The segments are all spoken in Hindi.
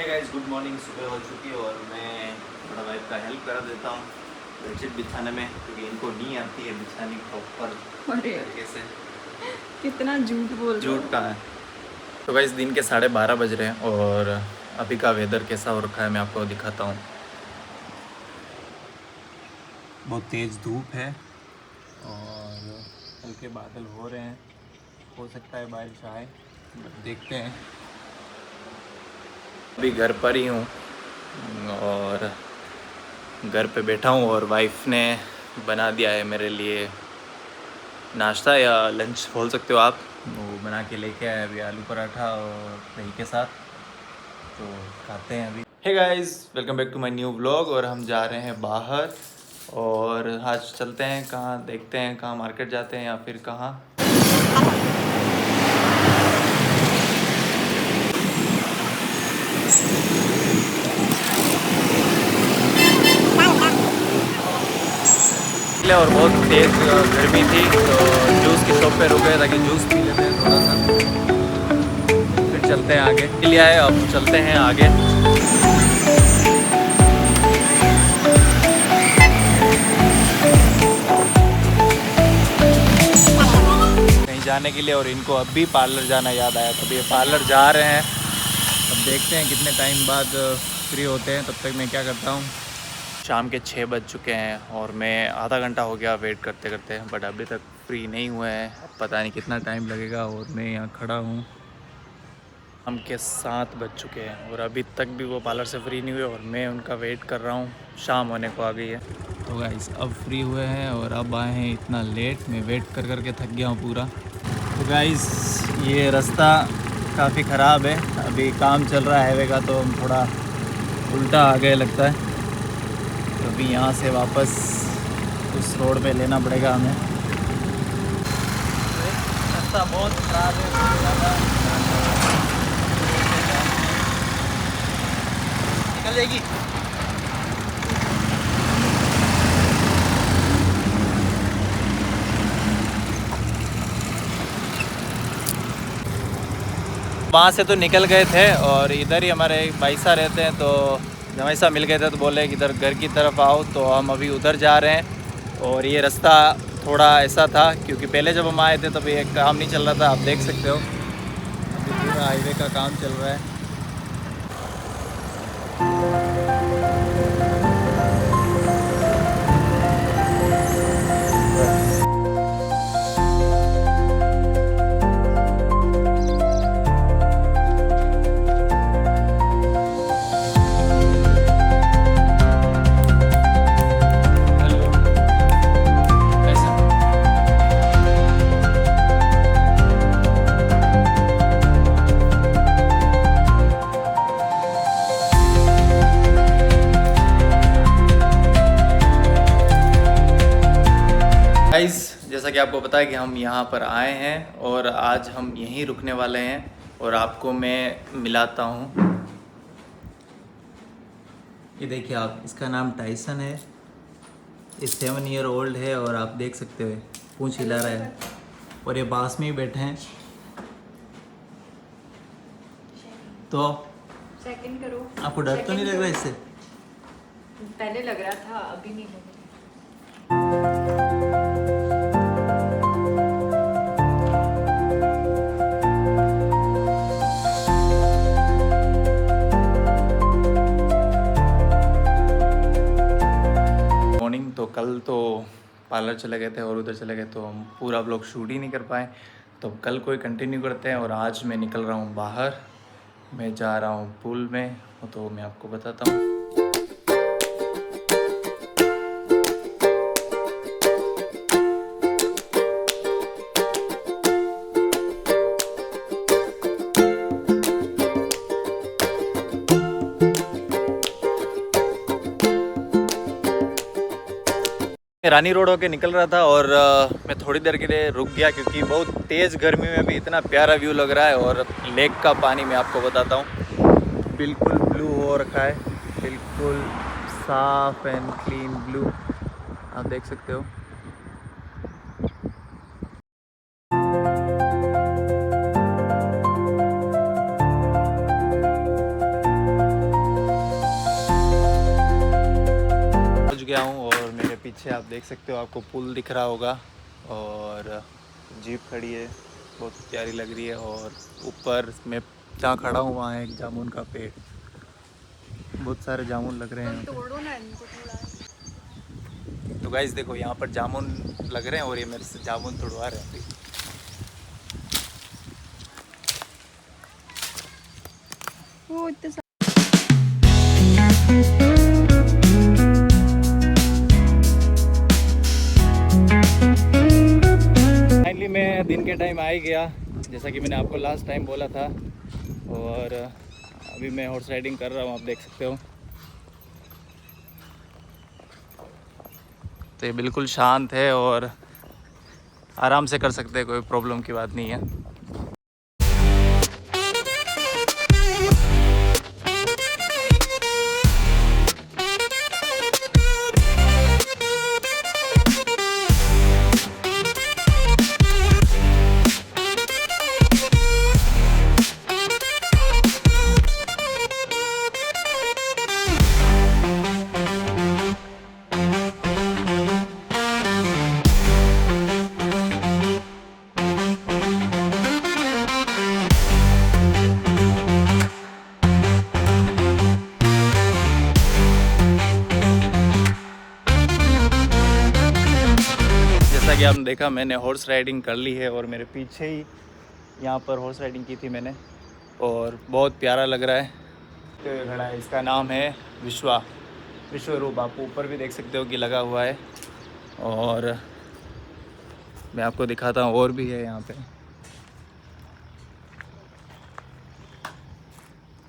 Hey guys, good morning. सुबह हो चुकी है और मैं थोड़ा वाइफ का हेल्प करा देता हूँ बेडशीट बिछाने में, क्योंकि इनको नहीं आती है बिछानी प्रॉपर अरे तरीके से। कितना झूठ बोल रहे झूठ हो। कहाँ है। तो गाइस, दिन के 12:30 बज रहे हैं और अभी का वेदर कैसा हो रखा है मैं आपको दिखाता हूँ। बहुत तेज़ धूप है और हल्के बादल हो रहे हैं। हो सकता है बारिश आए, बट देखते हैं। अभी घर पर ही हूँ और घर पे बैठा हूँ और वाइफ ने बना दिया है मेरे लिए नाश्ता या लंच बोल सकते हो आप। वो बना के लेके आया अभी आलू पराठा और दही के साथ, तो खाते हैं अभी। Hey guys, welcome back to my new vlog. और हम जा रहे हैं बाहर और आज चलते हैं कहाँ, देखते हैं कहाँ, मार्केट जाते हैं या फिर कहाँ। और बहुत तेज़ गर्मी थी तो जूस की शॉप पे रुक गए ताकि जूस पी लेते हैं थोड़ा सा, फिर चलते हैं आगे। लिया है, अब चलते हैं आगे। कहीं जाने के लिए और इनको अभी पार्लर जाना याद आया, तो ये पार्लर जा रहे हैं। अब देखते हैं कितने टाइम बाद फ्री होते हैं। तब तक मैं क्या करता हूँ, शाम के 6 बज चुके हैं और मैं आधा घंटा हो गया वेट करते करते, बट अभी तक फ्री नहीं हुए हैं। अब पता नहीं कितना टाइम लगेगा और मैं यहाँ खड़ा हूँ। शाम के 7 बज चुके हैं और अभी तक भी वो पार्लर से फ्री नहीं हुए और मैं उनका वेट कर रहा हूँ। शाम होने को आ गई है। तो गाइस, अब फ्री हुए हैं और अब आए हैं इतना लेट। मैं वेट कर कर के थक गया हूँ पूरा। तो गाइस, ये रास्ता काफ़ी ख़राब है, अभी काम चल रहा है हाईवे का, तो हम थोड़ा उल्टा आ गए लगता है। तो अभी यहाँ से वापस उस रोड पे लेना पड़ेगा हमें। रास्ता बहुत ख़राब है, बहुत ज़्यादा। निकल जाएगी। वहाँ से तो निकल गए थे और इधर ही हमारे भाई साहब रहते हैं, तो जमाई साहब मिल गए थे तो बोले कि इधर घर की तरफ आओ, तो हम अभी उधर जा रहे हैं। और ये रास्ता थोड़ा ऐसा था क्योंकि पहले जब हम आए थे तब ये काम नहीं चल रहा था, आप देख सकते हो। अभी पूरा हाईवे का काम चल रहा है। गाइस, जैसा कि आपको पता है कि हम यहाँ पर आए हैं और आज हम यहीं रुकने वाले हैं और आपको मैं मिलाता हूँ। ये देखिए आप, इसका नाम टाइसन है। ये 7 ईयर ओल्ड है और आप देख सकते हो पूंछ हिला रहा है और ये पास में ही बैठे हैं। तो सेकंड करो। आपको डर तो नहीं लग रहा इससे? पहले लग रहा था, अभी नहीं लग रहा। मॉर्निंग, तो कल तो पार्लर चले गए थे और उधर चले गए तो हम पूरा व्लॉग शूट ही नहीं कर पाए, तो कल कोई कंटिन्यू करते हैं। और आज मैं निकल रहा हूँ बाहर, मैं जा रहा हूँ पुल में, तो मैं आपको बताता हूँ। रानी रोड होके निकल रहा था और मैं थोड़ी देर के लिए रुक गया क्योंकि बहुत तेज़ गर्मी में भी इतना प्यारा व्यू लग रहा है। और लेक का पानी मैं आपको बताता हूँ, बिल्कुल ब्लू हो रखा है, बिल्कुल साफ एंड क्लीन ब्लू, आप देख सकते हो। गया हूँ और मेरे पीछे आप देख सकते हो, आपको पुल दिख रहा होगा और जीप खड़ी है, बहुत प्यारी लग रही है। और ऊपर मैं जहाँ खड़ा हूँ वहाँ एक जामुन का पेड़, बहुत सारे जामुन लग रहे हैं। तोड़ो ना इनको थोड़ा। तो गाइस देखो, यहाँ पर जामुन लग रहे हैं और ये मेरे से जामुन तोड़वा रहे हैं अभी। वो इतने फाइनली मैं दिन के टाइम आ ही गया, जैसा कि मैंने आपको लास्ट टाइम बोला था। और अभी मैं हॉर्स राइडिंग कर रहा हूँ, आप देख सकते हो। तो ये बिल्कुल शांत है और आराम से कर सकते हैं, कोई प्रॉब्लम की बात नहीं है। जैसा कि आपने देखा, मैंने हॉर्स राइडिंग कर ली है और मेरे पीछे ही यहाँ पर हॉर्स राइडिंग की थी मैंने, और बहुत प्यारा लग रहा है। तो खड़ा है, इसका नाम है विश्वरूप। आप ऊपर भी देख सकते हो कि लगा हुआ है। और मैं आपको दिखाता हूँ, और भी है यहाँ पे,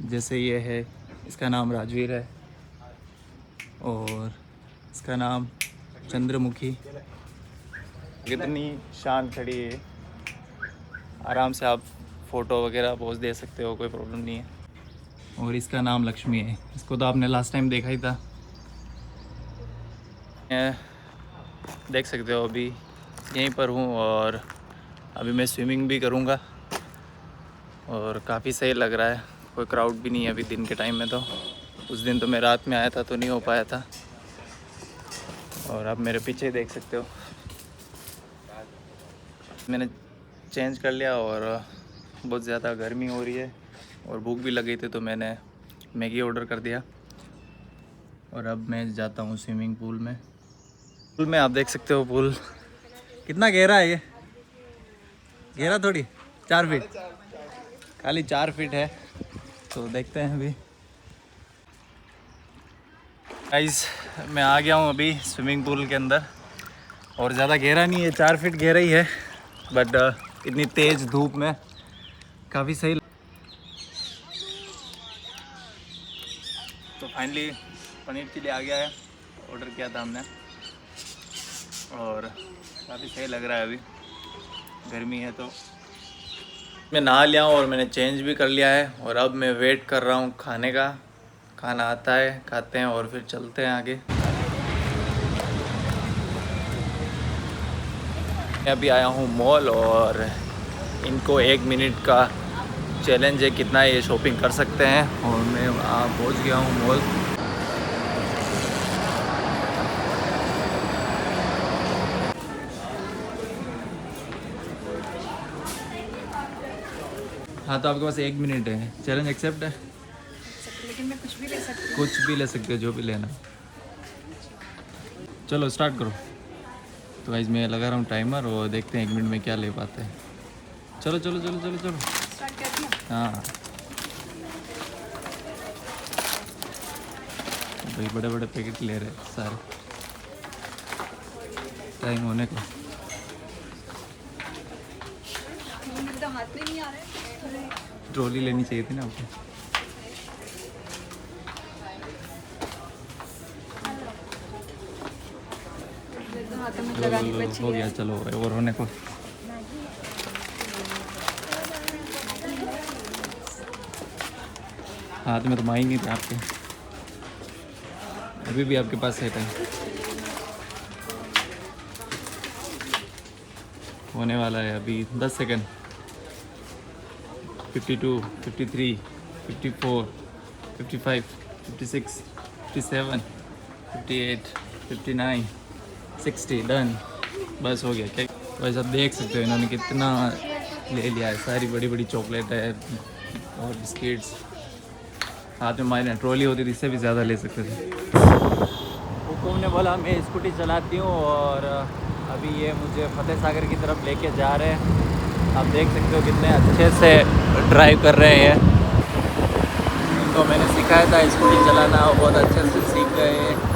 जैसे ये है, इसका नाम राजवीर है और इसका नाम चंद्रमुखी। कितनी शांत खड़ी है, आराम से आप फ़ोटो वगैरह पोज दे सकते हो, कोई प्रॉब्लम नहीं है। और इसका नाम लक्ष्मी है, इसको तो आपने लास्ट टाइम देखा ही था। देख सकते हो अभी यहीं पर हूँ और अभी मैं स्विमिंग भी करूँगा और काफ़ी सही लग रहा है। कोई क्राउड भी नहीं है अभी दिन के टाइम में। तो उस दिन तो मैं रात में आया था तो नहीं हो पाया था। और आप मेरे पीछे देख सकते हो, मैंने चेंज कर लिया और बहुत ज़्यादा गर्मी हो रही है और भूख भी लगी थी तो मैंने मैगी ऑर्डर कर दिया। और अब मैं जाता हूँ स्विमिंग पूल में। पूल में आप देख सकते हो, पूल कितना गहरा है। ये गहरा थोड़ी 4 फीट, खाली 4 फीट है। तो देखते हैं अभी। गाइस मैं आ गया हूँ अभी स्विमिंग पूल के अंदर और ज़्यादा गहरा नहीं है, 4 फीट गहरा ही है, बट इतनी तेज़ धूप में काफ़ी सही। तो फाइनली पनीर चिली आ गया है, ऑर्डर किया था हमने और काफ़ी सही लग रहा है। अभी गर्मी है तो मैं नहा लिया हूँ और मैंने चेंज भी कर लिया है और अब मैं वेट कर रहा हूँ खाने का। खाना आता है, खाते हैं और फिर चलते हैं आगे। मैं अभी आया हूँ मॉल और इनको 1 मिनट का चैलेंज है, कितना ये शॉपिंग कर सकते हैं। और मैं पहुँच गया हूँ मॉल। हाँ तो आपके पास 1 मिनट है, चैलेंज एक्सेप्ट है। लेकिन मैं कुछ भी ले सकती हूँ। कुछ भी ले सकते हो, जो भी लेना। चलो स्टार्ट करो। तो गाइस मैं लगा रहा हूँ टाइमर और देखते हैं 1 मिनट में क्या ले पाते हैं। चलो चलो चलो चलो चलो। स्टार्ट कर दिया? हाँ भाई, बड़े बड़े पैकेट ले रहे हैं सारे, टाइम होने को। मेरे तो हाथ में नहीं आ रहा है। ट्रॉली लेनी चाहिए थी ना आपको। मेरे तो हाथों में लगाने को अच्छी हो गया, चलो और होने को। हाथ में तो माई नहीं थे आपके, अभी भी आपके पास है टाइम। होने वाला है अभी 10 सेकंड। 52, 53, 54, 55, 56, 57, 58, 59, 60 डन, बस हो गया। क्या वैसे आप देख सकते हो इन्होंने कितना ले लिया है, सारी बड़ी बड़ी चॉकलेट है और बिस्किट्स। हाथ में हमारी ट्रॉली होती थी, इससे भी ज़्यादा ले सकते थे। हुकुम ने बोला मैं स्कूटी चलाती हूँ और अभी ये मुझे फतेह सागर की तरफ लेके जा रहे हैं। आप देख सकते हो कितने अच्छे से ड्राइव कर रहे हैं। इनको मैंने सिखाया था स्कूटी चलाना, वो बहुत अच्छे से सीख गए हैं।